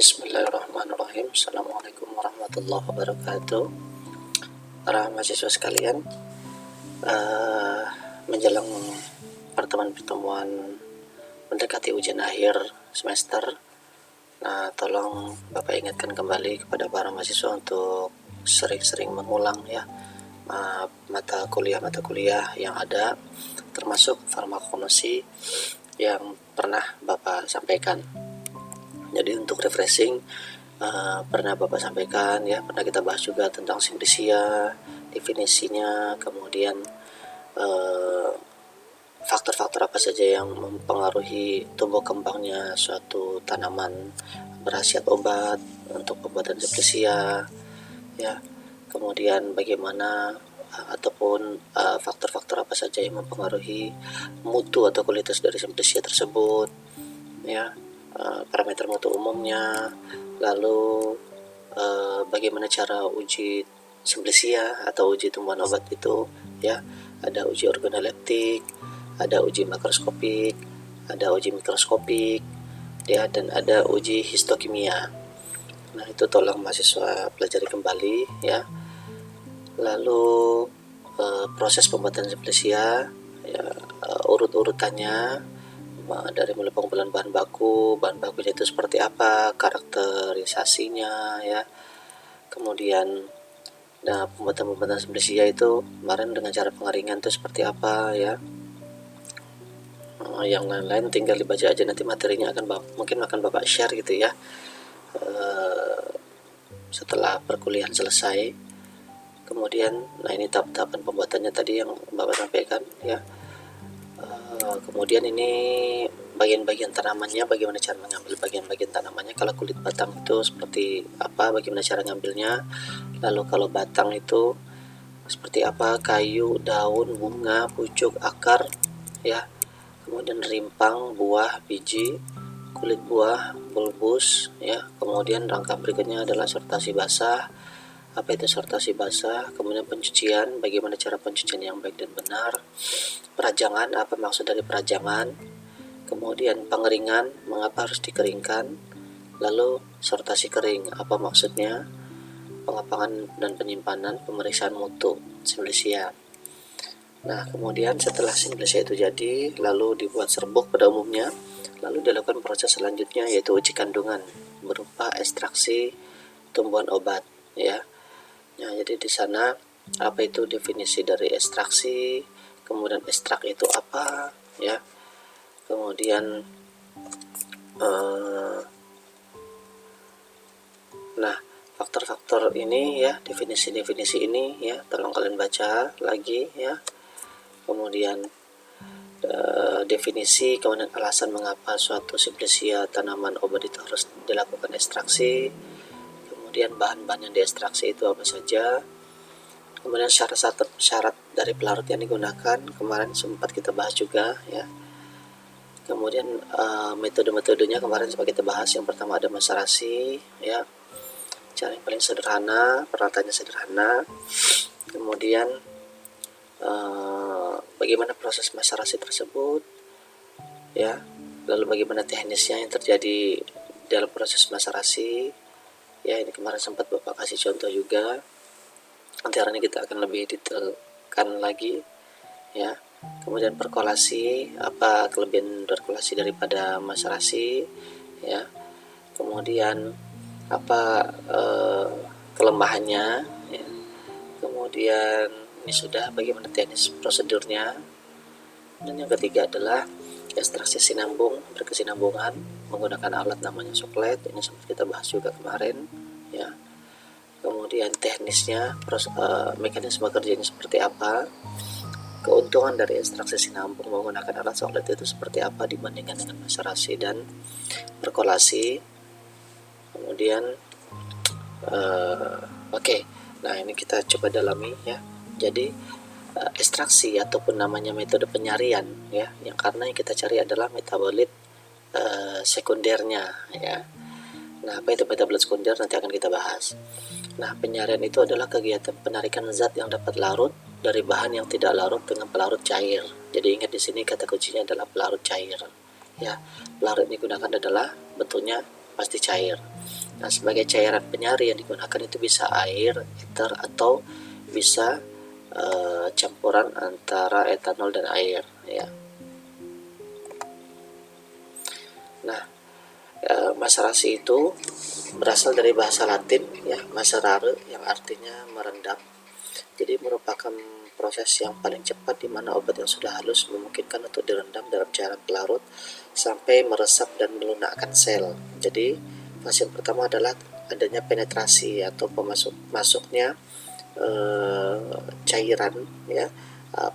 Bismillahirrahmanirrahim. Assalamualaikum warahmatullahi wabarakatuh. Para mahasiswa sekalian, menjelang pertemuan mendekati ujian akhir semester, nah tolong Bapak ingatkan kembali kepada para mahasiswa untuk sering-sering mengulang ya mata kuliah yang ada, termasuk farmakologi yang pernah Bapak sampaikan. Jadi untuk refreshing, pernah Bapak sampaikan ya, pernah kita bahas juga tentang simplicia, definisinya, kemudian faktor-faktor apa saja yang mempengaruhi tumbuh kembangnya suatu tanaman berkhasiat obat untuk pembuatan simplicia ya. Kemudian bagaimana ataupun faktor-faktor apa saja yang mempengaruhi mutu atau kualitas dari simplicia tersebut ya, parameter mutu umumnya, lalu bagaimana cara uji simplicia atau uji tumbuhan obat itu ya. Ada uji organoleptik, ada uji makroskopik, ada uji mikroskopik ya, dan ada uji histokimia. Nah itu tolong mahasiswa pelajari kembali ya. Lalu proses pembuatan simplicia ya, urut-urutannya dari mulai pengumpulan bahan bakunya itu seperti apa, karakterisasinya ya. Kemudian pembuatan simplicia itu kemarin dengan cara pengeringan itu seperti apa ya. Yang lain-lain tinggal dibaca aja, nanti materinya mungkin akan Bapak share gitu ya setelah perkuliahan selesai. Kemudian ini tahap-tahapan pembuatannya tadi yang Bapak sampaikan ya. Kemudian ini bagian-bagian tanamannya, bagaimana cara mengambil bagian-bagian tanamannya. Kalau kulit batang itu seperti apa, bagaimana cara ngambilnya. Lalu kalau batang itu seperti apa, kayu, daun, bunga, pucuk, akar ya. Kemudian rimpang, buah, biji, kulit buah, bulbus ya. Kemudian rangkap berikutnya adalah sortasi basah. Apa itu sortasi basah? Kemudian pencucian, bagaimana cara pencucian yang baik dan benar. Perajangan, apa maksud dari perajangan. Kemudian pengeringan, mengapa harus dikeringkan. Lalu sortasi kering, apa maksudnya. Pengapangan dan penyimpanan, pemeriksaan mutu simplicia. Nah kemudian setelah simplicia itu jadi, lalu dibuat serbuk pada umumnya, lalu dilakukan proses selanjutnya yaitu uji kandungan berupa ekstraksi tumbuhan obat ya. Nah jadi di sana apa itu definisi dari ekstraksi, kemudian ekstrak itu apa ya, kemudian nah faktor-faktor ini ya, definisi-definisi ini ya, tolong kalian baca lagi ya. Kemudian definisi, kemudian alasan mengapa suatu simplicia tanaman obat itu harus dilakukan ekstraksi, kemudian bahan-bahan yang diekstraksi itu apa saja, kemudian syarat dari pelarut yang digunakan, kemarin sempat kita bahas juga ya. Kemudian metode-metodenya kemarin sempat kita bahas. Yang pertama ada maserasi ya, cara yang paling sederhana, peralatannya sederhana. Kemudian bagaimana proses maserasi tersebut ya, lalu bagaimana teknisnya yang terjadi dalam proses maserasi ya. Ini kemarin sempat Bapak kasih contoh juga, nanti hari ini kita akan lebih detailkan lagi ya. Kemudian perkolasi, apa kelebihan perkolasi daripada maserasi ya. Kemudian apa kelemahannya ya. Kemudian ini sudah bagaimana teknis prosedurnya. Dan yang ketiga adalah ekstraksi sinambung, berkesinambungan menggunakan alat namanya soklet. Ini sempat kita bahas juga kemarin ya. Kemudian teknisnya, mekanisme kerjanya seperti apa, keuntungan dari ekstraksi sinambung menggunakan alat soklet itu seperti apa dibandingkan dengan maserasi dan perkolasi. Kemudian nah ini kita coba dalami ya. Jadi ekstraksi ataupun namanya metode penyarian ya, yang karena yang kita cari adalah metabolit sekundernya ya. Nah apa itu metabolit sekunder, nanti akan kita bahas. Nah penyarian itu adalah kegiatan penarikan zat yang dapat larut dari bahan yang tidak larut dengan pelarut cair. Jadi ingat di sini kata kuncinya adalah pelarut cair ya. Pelarut yang digunakan adalah bentuknya pasti cair. Nah, sebagai cairan penyari yang digunakan itu bisa air, ether, atau bisa campuran antara etanol dan air ya. Nah, macerasi itu berasal dari bahasa Latin ya, macerare, yang artinya merendam. Jadi merupakan proses yang paling cepat di mana obat yang sudah halus memungkinkan untuk direndam dalam cairan pelarut sampai meresap dan melunakkan sel. Jadi fase pertama adalah adanya penetrasi atau masuknya cairan ya,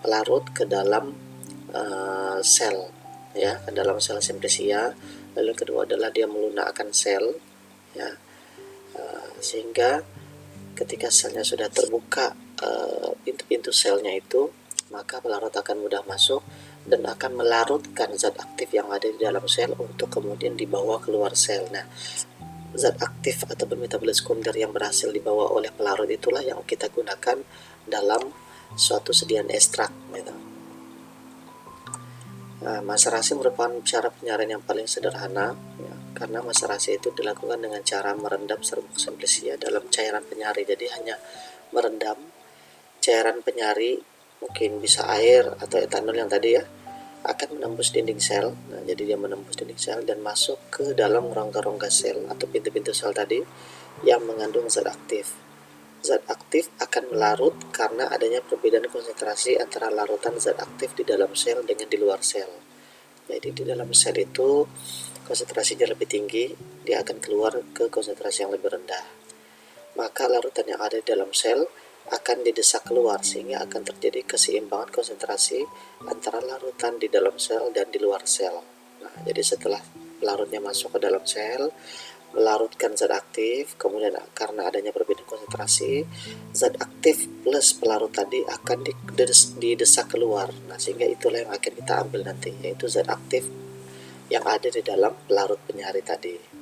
pelarut ke dalam sel ya, ke dalam sel simplicia. Lalu yang kedua adalah dia melunakkan sel ya, sehingga ketika selnya sudah terbuka pintu-pintu selnya itu, maka pelarut akan mudah masuk dan akan melarutkan zat aktif yang ada di dalam sel untuk kemudian dibawa keluar sel. Nah, zat aktif atau metabolit sekunder yang berhasil dibawa oleh pelarut itulah yang kita gunakan dalam suatu sediaan ekstrak gitu. Nah, macerasi merupakan cara penyaringan yang paling sederhana ya, karena macerasi itu dilakukan dengan cara merendam serbuk simplicia dalam cairan penyari. Jadi hanya merendam cairan penyari, mungkin bisa air atau etanol yang tadi ya, akan menembus dinding sel. Nah, jadi dia menembus dinding sel dan masuk ke dalam rongga-rongga sel atau pintu-pintu sel tadi yang mengandung zat aktif. Zat aktif akan melarut karena adanya perbedaan konsentrasi antara larutan zat aktif di dalam sel dengan di luar sel. Jadi di dalam sel itu konsentrasinya lebih tinggi, dia akan keluar ke konsentrasi yang lebih rendah. Maka larutan yang ada di dalam sel akan didesak keluar sehingga akan terjadi keseimbangan konsentrasi antara larutan di dalam sel dan di luar sel. Nah, jadi setelah larutnya masuk ke dalam sel, melarutkan zat aktif, kemudian karena adanya perbedaan konsentrasi, zat aktif plus pelarut tadi akan didesak keluar. Nah, sehingga itulah yang akan kita ambil nanti, yaitu zat aktif yang ada di dalam pelarut penyari tadi.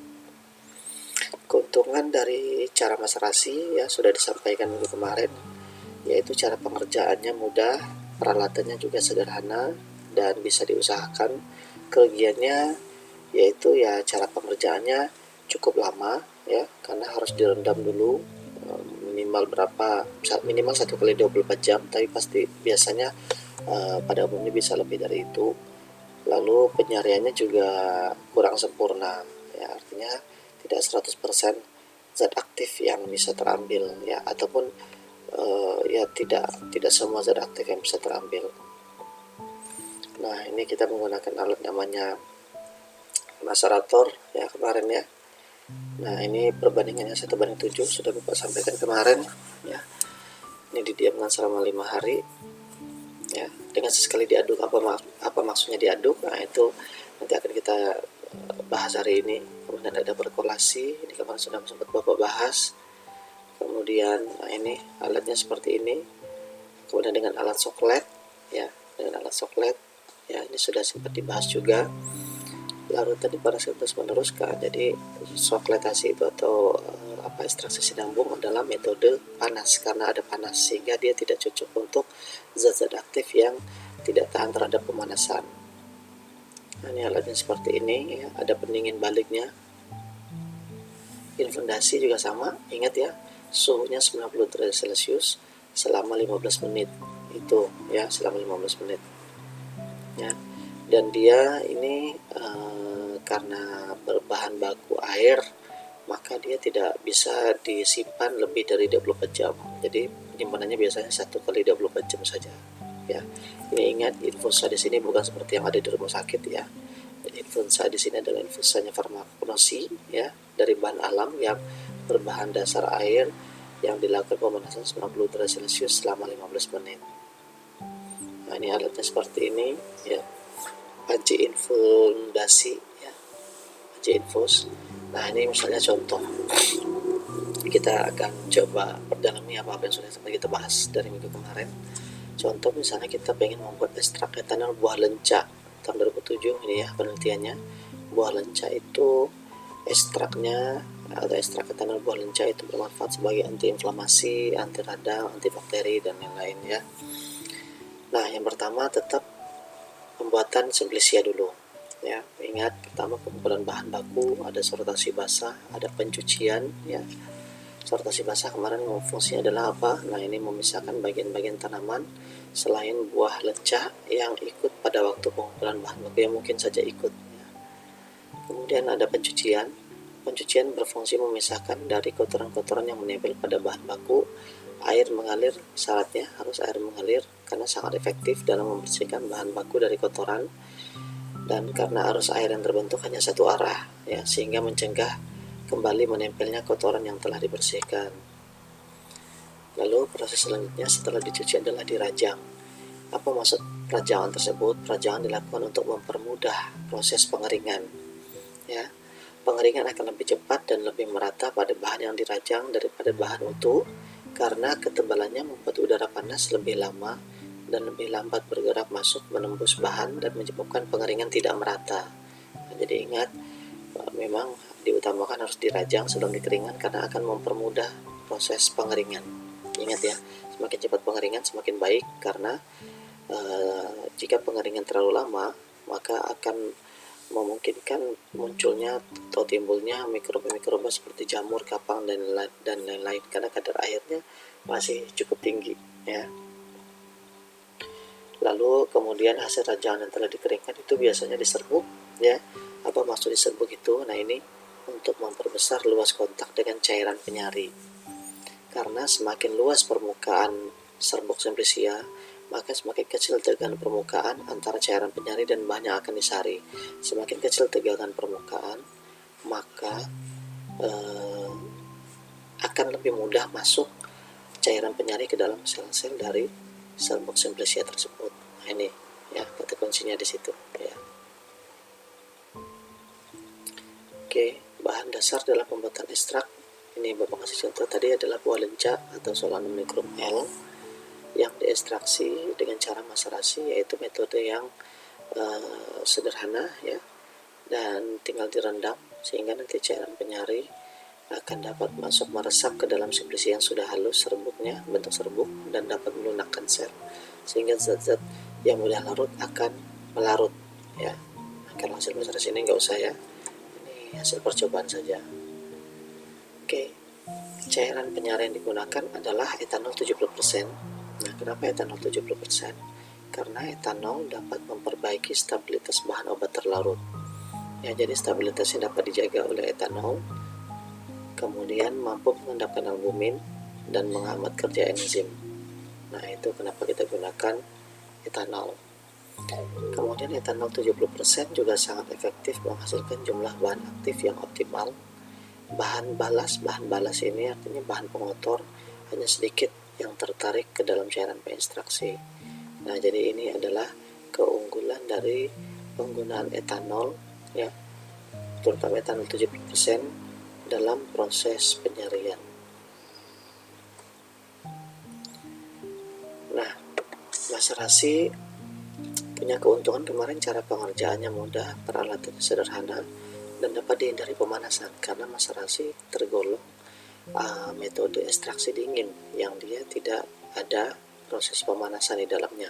Keuntungan dari cara macerasi ya sudah disampaikan minggu kemarin, yaitu cara pengerjaannya mudah, peralatannya juga sederhana dan bisa diusahakan. Kerugiannya yaitu ya cara pengerjaannya cukup lama ya, karena harus direndam dulu minimal 1 kali 24 jam, tapi pasti biasanya pada umumnya bisa lebih dari itu. Lalu penyariannya juga kurang sempurna ya, artinya tidak 100% zat aktif yang bisa terambil ya, ataupun ya tidak semua zat aktif yang bisa terambil. Nah, ini kita menggunakan alat namanya macerator ya kemarin ya. Nah, ini perbandingannya 1:7 sudah Bapak sampaikan kemarin ya. Ini didiamkan selama 5 hari ya, dengan sesekali diaduk. Apa maksudnya diaduk? Nah, itu nanti akan kita bahas hari ini. Kemudian ada perkolasi, ini kemarin sudah sempat Bapak bahas. Kemudian nah ini alatnya seperti ini. Kemudian dengan alat soklet ya, dengan alat soklet ya, ini sudah sempat dibahas juga. Larutan dipanaskan terus meneruskan. Jadi sokletasi itu atau ekstraksi sinambung adalah metode panas, karena ada panas sehingga dia tidak cocok untuk zat-zat aktif yang tidak tahan terhadap pemanasan. Nah, ini alatnya seperti ini ya, ada pendingin baliknya. Infundasi juga sama, ingat ya, suhunya 90 derajat Celcius selama 15 menit itu ya, selama 15 menit ya. Dan dia ini karena berbahan baku air, maka dia tidak bisa disimpan lebih dari 24 jam. Jadi penyimpanannya biasanya 1 kali 24 jam saja ya. Ini ingat, infusa di sini bukan seperti yang ada di rumah sakit ya. Infusa di sini adalah infusanya farmakologi ya, dari bahan alam yang berbahan dasar air yang dilakukan pemanasan 90 derajat Celcius selama 15 menit. Nah, ini alatnya seperti ini ya. Panci infundasi ya, panci infus. Nah, ini misalnya contoh, kita akan coba perdalami apa yang sudah kita bahas dari minggu kemarin. Contoh misalnya kita pengen membuat ekstrak etanol buah lenca tahun 2007 ini ya, penelitiannya. Buah lenca itu ekstraknya atau ekstrak etanol buah lenca itu bermanfaat sebagai antiinflamasi, anti radang, antibakteri dan lain-lain ya. Nah, yang pertama tetap pembuatan simplicia dulu ya. Ingat, pertama pengumpulan bahan baku, ada sortasi basah, ada pencucian ya. Sortasi basah kemarin fungsinya adalah apa? Nah, ini memisahkan bagian-bagian tanaman selain buah lecah yang ikut pada waktu pengumpulan bahan baku yang mungkin saja ikut ya. Kemudian ada pencucian. Pencucian berfungsi memisahkan dari kotoran-kotoran yang menempel pada bahan baku. Air mengalir, syaratnya harus air mengalir karena sangat efektif dalam membersihkan bahan baku dari kotoran, dan karena arus air yang terbentuk hanya satu arah ya, sehingga mencegah kembali menempelnya kotoran yang telah dibersihkan. Lalu proses selanjutnya setelah dicuci adalah dirajang. Apa maksud perajangan tersebut? Perajangan dilakukan untuk mempermudah proses pengeringan ya. Pengeringan akan lebih cepat dan lebih merata pada bahan yang dirajang daripada bahan utuh karena ketebalannya membuat udara panas lebih lama dan lebih lambat bergerak masuk menembus bahan dan menyebabkan pengeringan tidak merata. Nah, jadi ingat, memang diutamakan harus dirajang sebelum dikeringkan karena akan mempermudah proses pengeringan. Ingat ya, semakin cepat pengeringan semakin baik karena jika pengeringan terlalu lama maka akan memungkinkan munculnya atau timbulnya mikroba-mikroba seperti jamur, kapang dan lain-lain karena kadar airnya masih cukup tinggi ya. Lalu kemudian hasil rajangan yang telah dikeringkan itu biasanya diserbuk ya. Apa maksud diserbuk itu? Nah, ini untuk memperbesar luas kontak dengan cairan penyari. Karena semakin luas permukaan serbuk Simplicia, maka semakin kecil tegangan permukaan antara cairan penyari dan bahan yang akan disari. Semakin kecil tegangan permukaan, maka akan lebih mudah masuk cairan penyari ke dalam sel-sel dari serbuk Simplicia tersebut. Nah, ini ya kata kuncinya di situ ya. Oke, bahan dasar dalam pembuatan ekstrak ini Bapak kasih contoh tadi adalah buah lenca atau Solanum nigrum L yang diekstraksi dengan cara maserasi, yaitu metode yang sederhana ya, dan tinggal direndam sehingga nanti cairan penyari akan dapat masuk meresap ke dalam Simplicia yang sudah halus serbuknya, bentuk serbuk, dan dapat melunakkan sel sehingga zat-zat yang mudah larut akan melarut ya. Nah, kalau hasil maserasi ini nggak usah ya, ini hasil percobaan saja. Oke, cairan penyari yang digunakan adalah etanol 70%. Nah, kenapa etanol 70%? Karena etanol dapat memperbaiki stabilitas bahan obat terlarut. Ya, jadi stabilitasnya dapat dijaga oleh etanol. Kemudian mampu mengendapkan albumin dan menghambat kerja enzim. Nah, itu kenapa kita gunakan etanol. Kemudian etanol 70% juga sangat efektif menghasilkan jumlah bahan aktif yang optimal. Bahan balas ini artinya bahan pengotor hanya sedikit yang tertarik ke dalam cairan pengekstraksi. Nah, jadi ini adalah keunggulan dari penggunaan etanol ya, terutama etanol 70% dalam proses penyarian. Nah, maserasi punya keuntungan kemarin cara pengerjaannya mudah, peralatannya sederhana, dan dapat dihindari pemanasan karena maserasi tergolong metode ekstraksi dingin yang dia tidak ada proses pemanasan di dalamnya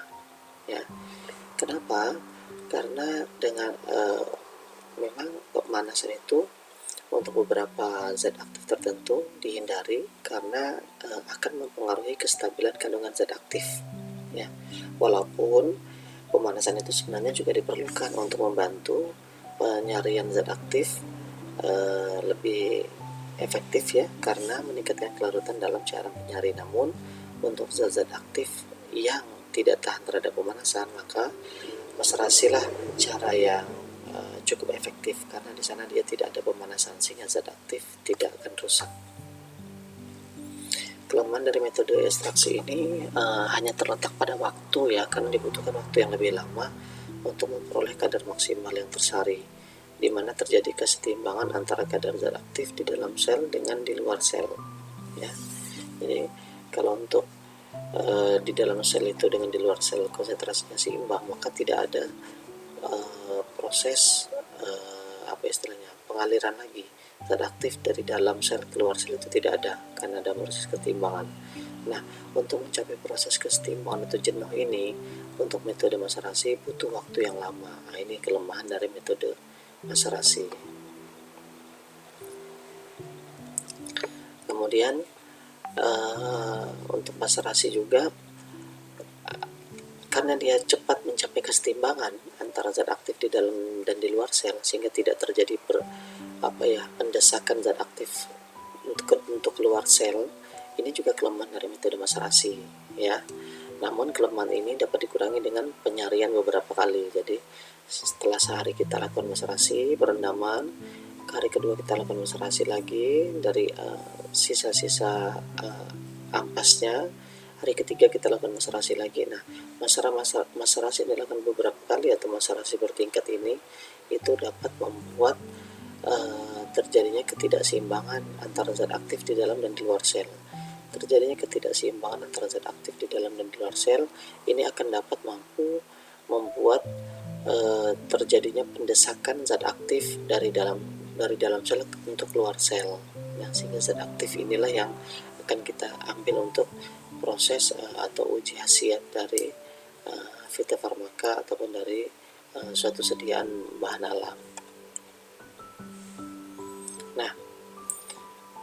ya. Kenapa? Karena dengan memang pemanasan itu untuk beberapa zat aktif tertentu dihindari karena akan mempengaruhi kestabilan kandungan zat aktif ya. Walaupun pemanasan itu sebenarnya juga diperlukan untuk membantu penyarian zat aktif lebih efektif ya, karena meningkatkan kelarutan dalam cairan penyari. Namun untuk zat-zat aktif yang tidak tahan terhadap pemanasan, maka maserasilah cara yang cukup efektif karena di sana dia tidak ada pemanasan sehingga zat aktif tidak akan rusak. Kelemahan dari metode ekstraksi ini hanya terletak pada waktu ya, karena dibutuhkan waktu yang lebih lama untuk memperoleh kadar maksimal yang tersari, di mana terjadi kesetimbangan antara kadar zat aktif di dalam sel dengan di luar sel ya. Jadi kalau untuk di dalam sel itu dengan di luar sel konsentrasinya seimbang, maka tidak ada proses apa istilahnya pengaliran lagi zat aktif dari dalam sel keluar sel itu tidak ada karena ada proses keseimbangan. Nah, untuk mencapai proses keseimbangan atau jenuh ini, untuk metode maserasi butuh waktu yang lama. Nah, ini kelemahan dari metode maserasi. Kemudian untuk maserasi juga, karena dia cepat mencapai keseimbangan antara zat aktif di dalam dan di luar sel, sehingga tidak terjadi pendesakan zat aktif untuk keluar sel. Ini juga kelemahan dari metode maserasi, ya. Namun kelemahan ini dapat dikurangi dengan penyarian beberapa kali. Jadi setelah sehari kita lakukan maserasi perendaman, hari kedua kita lakukan maserasi lagi dari sisa-sisa ampasnya, hari ketiga kita lakukan maserasi lagi. Nah, maserasi dilakukan beberapa kali atau maserasi bertingkat ini itu dapat membuat terjadinya ketidakseimbangan antara zat aktif di dalam dan di luar sel. Terjadinya ketidakseimbangan antara zat aktif di dalam dan di luar sel ini akan dapat mampu membuat terjadinya pendesakan zat aktif dari dalam sel untuk keluar sel. Nah, sehingga zat aktif inilah yang akan kita ambil untuk proses atau uji khasiat dari fitofarmaka ataupun dari suatu sediaan bahan alam. Nah,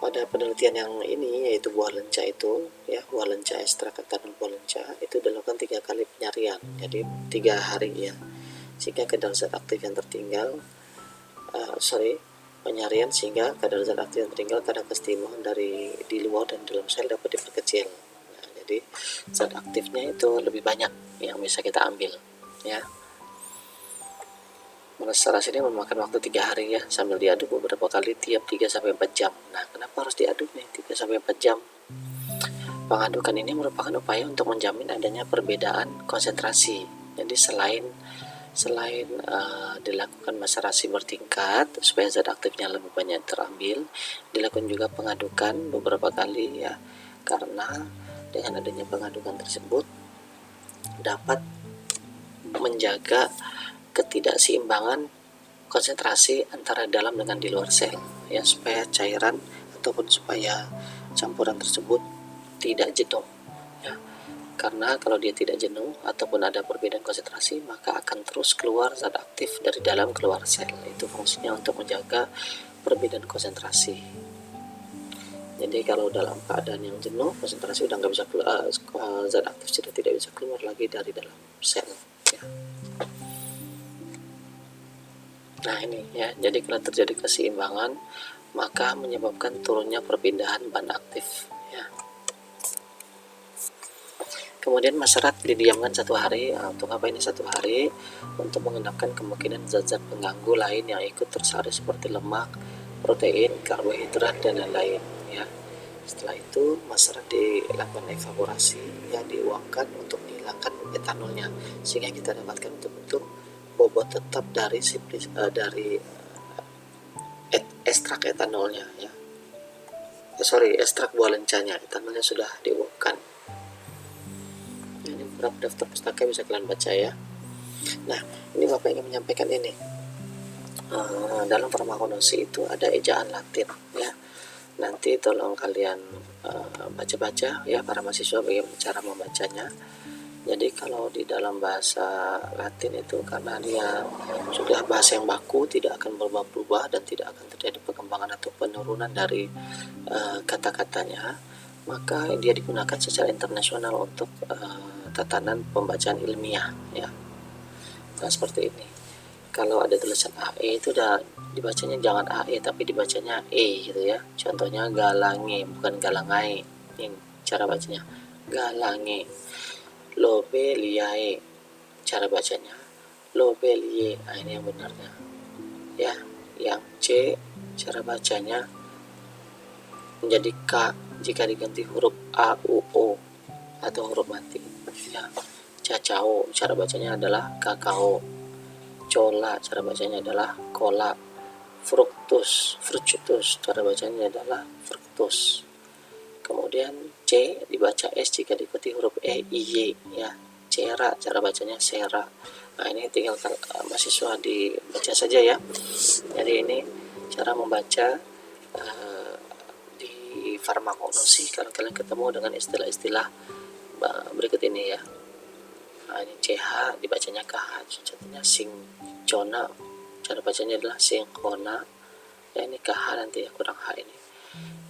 pada penelitian yang ini, yaitu buah lenca itu, ya, buah lenca, ekstrak etanol buah lenca itu dilakukan 3 kali penyarian, jadi 3 hari, ya, sehingga kadar zat aktif yang tertinggal penyarian sehingga kadar zat aktif yang tertinggal kadar keseimbangan dari di luar dan dalam sel dapat diperkecil. Nah, jadi zat aktifnya itu lebih banyak yang bisa kita ambil, ya. Maserasi ini memakan waktu 3 hari, ya, sambil diaduk beberapa kali tiap 3-4 jam. Nah, kenapa harus diaduk nih 3-4 jam? Pengadukan ini merupakan upaya untuk menjamin adanya perbedaan konsentrasi. Jadi selain dilakukan maserasi bertingkat supaya zat aktifnya lebih banyak terambil, dilakukan juga pengadukan beberapa kali, ya, karena dengan adanya pengadukan tersebut dapat menjaga ketidakseimbangan konsentrasi antara dalam dengan di luar sel, ya, supaya cairan ataupun supaya campuran tersebut tidak jenuh, ya. Karena kalau dia tidak jenuh ataupun ada perbedaan konsentrasi, maka akan terus keluar zat aktif dari dalam keluar sel. Itu fungsinya untuk menjaga perbedaan konsentrasi. Jadi kalau dalam keadaan yang jenuh, konsentrasi udah nggak bisa keluar, zat aktif sudah tidak bisa keluar lagi dari dalam sel, ya. Nah, ini, ya, jadi kalau terjadi keseimbangan maka menyebabkan turunnya perpindahan bahan aktif, ya. Kemudian masyarakat didiamkan 1 hari. Untuk apa ini 1 hari? Untuk mengendapkan kemungkinan zat-zat pengganggu lain yang ikut tersaring seperti lemak, protein, karbohidrat, dan lain-lain, ya. Setelah itu masyarakat dilakukan evaporasi, ya, diuapkan untuk menghilangkan etanolnya sehingga kita dapatkan bentuk bobot tetap dari ekstrak etanolnya, ya. Ekstrak buah lencanya, etanolnya sudah diuapkan. Ini beberapa daftar pustaka bisa kalian baca, ya. Nah, ini Bapak ingin menyampaikan ini. Dalam farmakologi itu ada ejaan Latin, ya. Nanti tolong kalian baca-baca, ya, para mahasiswa, bagaimana cara membacanya. Jadi kalau di dalam bahasa Latin itu karena dia sudah bahasa yang baku, tidak akan berubah-ubah dan tidak akan terjadi perkembangan atau penurunan dari kata-katanya, maka dia digunakan secara internasional untuk tatanan pembacaan ilmiah, ya. Nah, seperti ini. Kalau ada tulisan AE itu udah dibacanya jangan AE tapi dibacanya E, gitu, ya. Contohnya galange, bukan galangai. Ini cara bacanya galange. Lobeliae, cara bacanya lobelie. Nah, ini yang benarnya, ya. Yang C cara bacanya menjadi K jika diganti huruf A, U, O atau huruf mati, ya. Cacao cara bacanya adalah kakao. Cola cara bacanya adalah cola. Fructus cara bacanya adalah fructus. Kemudian C dibaca S jika diikuti huruf E, I, Y, ya. Cera cara bacanya sera. Nah, ini tinggal mahasiswa dibaca saja, ya. Jadi ini cara membaca di farmakologi kalian ketemu dengan istilah-istilah berikut ini ya. Nah, ini CH dibacanya KH, contohnya sincona, cara bacanya adalah sinkona. Ya, ini KH nanti ya, kurang H ini.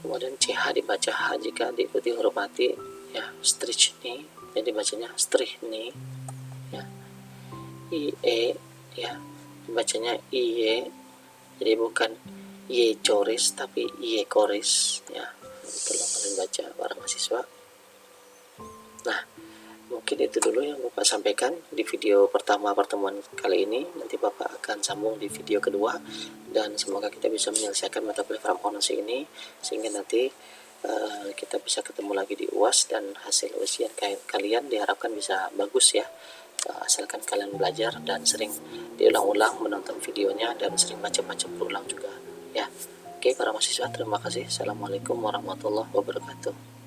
Kemudian CH dibaca H jika diikuti huruf mati ya. Strichni, jadi bacanya strichni ya. IE ya, bacanya IE, jadi bukan Y coris tapi Y koris ya. Tolong kalian baca para mahasiswa. Nah, mungkin itu dulu yang Bapak sampaikan di video pertama pertemuan kali ini. Nanti Bapak akan sambung di video kedua, dan semoga kita bisa menyelesaikan mata kuliah farmakologi ini sehingga nanti kita bisa ketemu lagi di UAS, dan hasil ujian kalian diharapkan bisa bagus ya. Asalkan kalian belajar dan sering diulang-ulang menonton videonya dan sering baca-baca berulang juga ya. Oke para mahasiswa, terima kasih. Assalamualaikum warahmatullahi wabarakatuh.